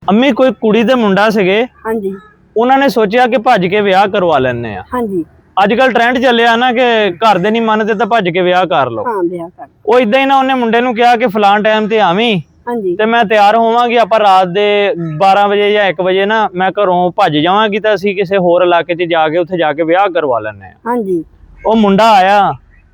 ਅੰਮੀ ਕੋਈ ਕੁੜੀ ਦੇ ਮੁੰਡਾ ਸੀਗੇ। ਹਾਂਜੀ ਉਹਨਾਂ ਨੇ ਸੋਚਿਆ ਕਿ ਭੱਜ ਕੇ ਵਿਆਹ ਕਰਵਾ ਲੈਣੇ ਆ। ਹਾਂਜੀ ਅੱਜ ਕੱਲ ਟ੍ਰੈਂਡ ਚੱਲਿਆ ਨਾ ਕਿ ਘਰ ਦੇ ਨਹੀਂ ਮੰਨਦੇ ਤਾਂ ਭੱਜ ਕੇ ਵਿਆਹ ਕਰ ਲਓ। ਹਾਂ ਵਿਆਹ ਕਰ। ਉਹ ਇਦਾਂ ਹੀ ਨਾ ਉਹਨੇ ਮੁੰਡੇ ਨੂੰ ਕਿਹਾ ਕਿ ਫਲਾਣ ਟਾਈਮ ਤੇ ਆਵੀਂ ਹਾਂਜੀ ਤੇ ਮੈਂ ਤਿਆਰ ਹੋਵਾਂਗੀ, ਆਪਾਂ ਰਾਤ ਦੇ 12 ਵਜੇ ਜਾਂ 1 ਵਜੇ ਨਾ ਮੈਂ ਘਰੋਂ ਭੱਜ ਜਾਵਾਂਗੀ ਤਾਂ ਅਸੀਂ ਕਿਸੇ ਹੋਰ ਇਲਾਕੇ 'ਚ ਜਾ ਕੇ ਉੱਥੇ ਜਾ ਕੇ ਵਿਆਹ ਕਰਵਾ ਲੈਣੇ ਆ। ਹਾਂਜੀ ਉਹ ਮੁੰਡਾ ਆਇਆ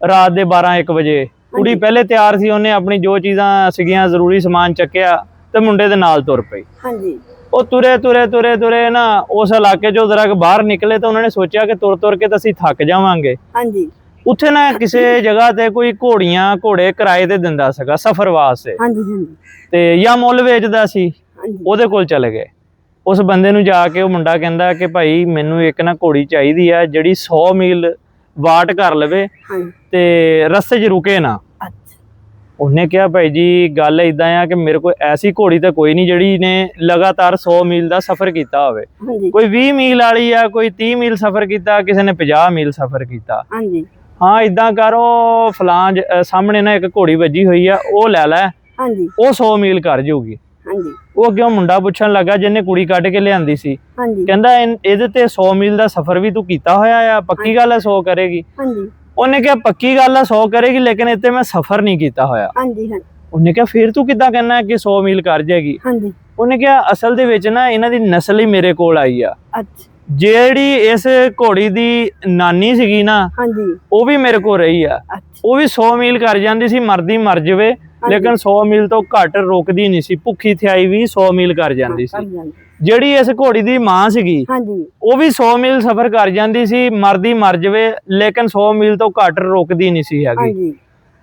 ਰਾਤ ਦੇ 12-1 ਵਜੇ। ਕੁੜੀ ਪਹਿਲੇ ਤਿਆਰ ਸੀ, ਉਹਨੇ ਆਪਣੀ ਜੋ ਚੀਜ਼ਾਂ ਸੀਗੀਆਂ ਜ਼ਰੂਰੀ ਸਮਾਨ ਚੱਕਿਆ ਤੇ ਮੁੰਡੇ ਦੇ ਨਾਲ ਤੁਰ ਪਈ। ਹਾਂਜੀ ਉਹ ਤੁਰੇ ਨਾ ਉਸ ਇਲਾਕੇ ਚੋਂ ਜ਼ਰਾ ਬਾਹਰ ਨਿਕਲੇ ਤਾਂ ਉਹਨਾਂ ਨੇ ਸੋਚਿਆ ਕਿ ਤੁਰ ਕੇ ਤਾਂ ਅਸੀਂ ਥੱਕ ਜਾਵਾਂਗੇ। ਹਾਂਜੀ ਉੱਥੇ ਨਾ ਕਿਸੇ ਜਗ੍ਹਾ ਤੇ ਕੋਈ ਘੋੜੇ ਕਿਰਾਏ ਤੇ ਦਿੰਦਾ ਸੀਗਾ ਸਫ਼ਰ ਵਾਸਤੇ, ਹਾਂਜੀ ਹਾਂਜੀ ਤੇ ਜਾਂ ਮੁੱਲ ਵੇਚਦਾ ਸੀ। ਹਾਂਜੀ ਉਹਦੇ ਕੋਲ ਚਲੇ ਗਏ। ਉਸ ਬੰਦੇ ਨੂੰ ਜਾ ਕੇ ਉਹ ਮੁੰਡਾ ਕਹਿੰਦਾ ਕਿ ਭਾਈ ਮੈਨੂੰ ਇੱਕ ਨਾ ਘੋੜੀ ਚਾਹੀਦੀ ਆ ਜਿਹੜੀ 100 ਮੀਲ ਵਾਟ ਕਰ ਲਵੇ ਹਾਂਜੀ ਤੇ ਰਸਤੇ 'ਚ ਰੁਕੇ ਨਾ। ਅੱਛਾ ਉਹਨੇ ਕਿਹਾ ਭਾਈ ਜੀ ਗੱਲ ਇਦਾਂ ਆ ਕਿ ਮੇਰੇ ਕੋਲ ਐਸੀ ਘੋੜੀ ਤਾਂ ਕੋਈ ਨਹੀਂ ਜਿਹੜੀ ਨੇ ਲਗਾਤਾਰ 100 ਮੀਲ ਦਾ ਸਫ਼ਰ ਕੀਤਾ ਹੋਵੇ। ਹਾਂਜੀ ਕੋਈ 20 ਮੀਲ ਵਾਲੀ ਆ, ਕੋਈ 30 ਮੀਲ ਸਫ਼ਰ ਕੀਤਾ, ਕਿਸੇ ਨੇ 50 ਮੀਲ ਸਫ਼ਰ ਕੀਤਾ। ਹਾਂਜੀ ਹਾਂ ਇਦਾਂ ਕਰੋ, ਫਲਾਂ ਸਾਹਮਣੇ ਨਾ ਇੱਕ ਘੋੜੀ ਵੱਜੀ ਹੋਈ ਆ, ਉਹ ਲੈ ਲੈ, ਹਾਂਜੀ ਉਹ 100 ਮੀਲ ਕਰ ਜਾਊਗੀ। ਹਾਂਜੀ ਉਹ ਕਿਉਂ ਮੁੰਡਾ ਪੁੱਛਣ ਲੱਗਾ ਜਿਹਨੇ ਕੁੜੀ ਕੱਢ ਕੇ ਲਿਆਂਦੀ ਸੀ, ਹਾਂਜੀ ਕਹਿੰਦਾ ਇਹਦੇ ਤੇ 100 ਮੀਲ ਦਾ ਸਫ਼ਰ ਵੀ ਤੂੰ ਕੀਤਾ ਹੋਇਆ ਆ, ਪੱਕੀ ਗੱਲ ਹੈ 100 ਕਰੇਗੀ? ਹਾਂਜੀ ਉਹਨੇ ਕਿਹਾ ਪੱਕੀ ਗੱਲ ਆ 100 ਕਰੇਗੀ, ਲੇਕਿਨ ਇੱਥੇ ਮੈਂ ਸਫ਼ਰ ਨਹੀਂ ਕੀਤਾ ਹੋਇਆ। ਹਾਂਜੀ ਉਹਨੇ ਕਿਹਾ ਫਿਰ ਤੂੰ ਕਿੱਦਾਂ ਕਹਿਣਾ ਕਿ 100 ਮੀਲ ਕਰ ਜਾਏਗੀ? ਹਾਂਜੀ ਉਹਨੇ ਕਿਹਾ ਅਸਲ ਦੇ ਵਿੱਚ ਨਾ ਇਹਨਾਂ ਦੀ ਨਸਲ ਹੀ ਮੇਰੇ ਕੋਲ ਆਈ ਆ। ਅੱਛਾ ਜਿਹੜੀ ਇਸ ਘੋੜੀ ਦੀ ਨਾਨੀ ਸੀਗੀ ਨਾ, ਹਾਂਜੀ ਉਹ ਵੀ ਮੇਰੇ ਕੋਲ ਰਹੀ ਆ। ਅੱਛਾ ਉਹ ਵੀ 100 ਮੀਲ ਕਰ ਜਾਂਦੀ ਸੀ, ਮਰਦੀ ਮਰ ਜਾਵੇ, ਲੇਕਿਨ 100 ਮੀਲ ਤੋਂ ਘੱਟ ਰੁਕਦੀ ਨਹੀਂ ਸੀ। ਭੁੱਖੀ ਥਿਆਈ ਵੀ 100 ਮੀਲ ਕਰ ਜਾਂਦੀ ਸੀ। ਜਿਹੜੀ ਇਸ ਘੋੜੀ ਦੀ ਮਾਂ ਸੀਗੀ, ਹਾਂਜੀ ਉਹ ਵੀ 100 ਮੀਲ ਸਫ਼ਰ ਕਰ ਜਾਂਦੀ ਸੀ, ਮਰਦੀ ਮਰ ਜਾਵੇ, ਲੇਕਿਨ 100 ਮੀਲ ਤੋਂ ਘੱਟ ਰੁਕਦੀ ਨਹੀਂ ਸੀ ਹੈਗੀ। ਹਾਂਜੀ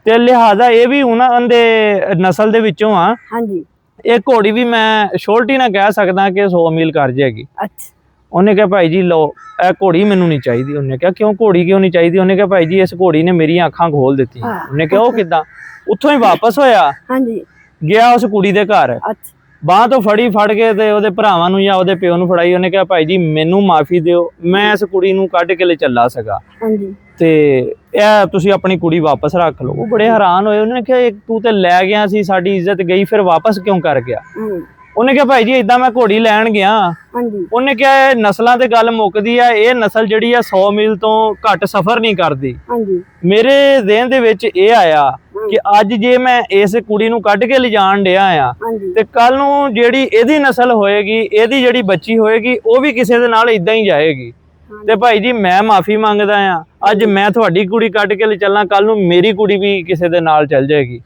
ਤੇ ਲਿਹਾਜ਼ਾ ਇਹ ਵੀ ਉਹਨਾਂ ਦੇ ਨਸਲ ਦੇ ਵਿੱਚੋਂ ਆ। ਹਾਂਜੀ ਇਹ ਘੋੜੀ ਵੀ ਮੈਂ ਸ਼ੋਰਟੀ ਨਾਲ ਕਹਿ ਸਕਦਾ ਕਿ 100 ਮੀਲ ਕਰ ਜਾਏਗੀ। ਅੱਛਾ ਉਹਨੇ ਕਿਹਾ ਭਾਈ ਜੀ ਲਓ, ਇਹ ਘੋੜੀ ਮੈਨੂੰ ਨਹੀਂ ਚਾਹੀਦੀ। ਉਹਨੇ ਕਿਹਾ ਕਿਉਂ, ਘੋੜੀ ਕਿਉਂ ਨਹੀਂ ਚਾਹੀਦੀ? ਉਹਨੇ ਕਿਹਾ ਭਾਈ ਜੀ ਇਸ ਘੋੜੀ ਨੇ ਮੇਰੀਆਂ ਅੱਖਾਂ ਖੋਲ ਦਿੱਤੀਆਂ। ਉਹਨੇ ਕਿਹਾ ਉਹ ਕਿੱਦਾਂ? ਉੱਥੋਂ ਹੀ ਵਾਪਸ ਹੋਇਆ, ਹਾਂਜੀ ਗਿਆ ਉਸ ਕੁੜੀ ਦੇ ਘਰ, ਅੱਛਾ ਬਾਂਹ ਤੋਂ ਫੜ ਕੇ ਤੇ ਉਹਦੇ ਭਰਾਵਾਂ ਨੂੰ ਜਾਂ ਉਹਦੇ ਪਿਓ ਨੂੰ ਫੜਾਈ। ਉਹਨੇ ਕਿਹਾ ਭਾਈ ਜੀ ਮੈਨੂੰ ਮਾਫੀ ਦਿਓ, ਮੈਂ ਇਸ ਕੁੜੀ ਨੂੰ ਕੱਢ ਕੇ ਲੈ ਚੱਲਾ ਸਗਾ ਹਾਂਜੀ ਤੇ ਇਹ ਤੁਸੀਂ ਆਪਣੀ ਕੁੜੀ ਵਾਪਸ ਰੱਖ ਲਓ। ਉਹ ਬੜੇ ਹੈਰਾਨ ਹੋਏ। ਉਹਨੇ ਕਿਹਾ ਤੂੰ ਤੇ ਲੈ ਗਿਆ ਸੀ, ਸਾਡੀ ਇੱਜ਼ਤ ਗਈ, ਫਿਰ ਵਾਪਸ ਕਿਉਂ ਕਰ ਗਿਆ? ਉਹਨੇ ਕਿਹਾ ਭਾਈ ਜੀ ਇਦਾਂ ਮੈਂ ਘੋੜੀ ਲੈਣ ਗਿਆ। ਹਾਂਜੀ ਉਹਨੇ ਕਿਹਾ ਇਹ ਨਸਲਾਂ ਤੇ ਗੱਲ ਮੁੱਕਦੀ ਆ, ਇਹ ਨਸਲ ਜਿਹੜੀ ਆ 100 ਮੀਲ ਤੋਂ ਘੱਟ ਸਫ਼ਰ ਨਹੀਂ ਕਰਦੀ। ਹਾਂਜੀ ਮੇਰੇ ਜ਼ਿਹਨ ਦੇ ਵਿੱਚ ਇਹ ਆਇਆ ਕਿ ਅੱਜ ਜੇ ਮੈਂ ਇਸ ਕੁੜੀ ਨੂੰ ਕੱਢ ਕੇ ਲਿਜਾਣ ਡਿਆ ਆ ਹਾਂਜੀ ਤੇ ਕੱਲ ਨੂੰ ਜਿਹੜੀ ਇਹਦੀ ਨਸਲ ਹੋਏਗੀ, ਇਹਦੀ ਜਿਹੜੀ ਬੱਚੀ ਹੋਏਗੀ, ਉਹ ਵੀ ਕਿਸੇ ਦੇ ਨਾਲ ਇਦਾਂ ਹੀ ਜਾਏਗੀ। ਤੇ ਭਾਈ ਜੀ ਮੈਂ ਮਾਫੀ ਮੰਗਦਾ ਆ, ਅੱਜ ਮੈਂ ਤੁਹਾਡੀ ਕੁੜੀ ਕੱਢ ਕੇ ਲੈ ਚੱਲਾਂ, ਕੱਲ ਨੂੰ ਮੇਰੀ ਕੁੜੀ ਵੀ ਕਿਸੇ ਦੇ ਨਾਲ ਚੱਲ ਜਾਏਗੀ।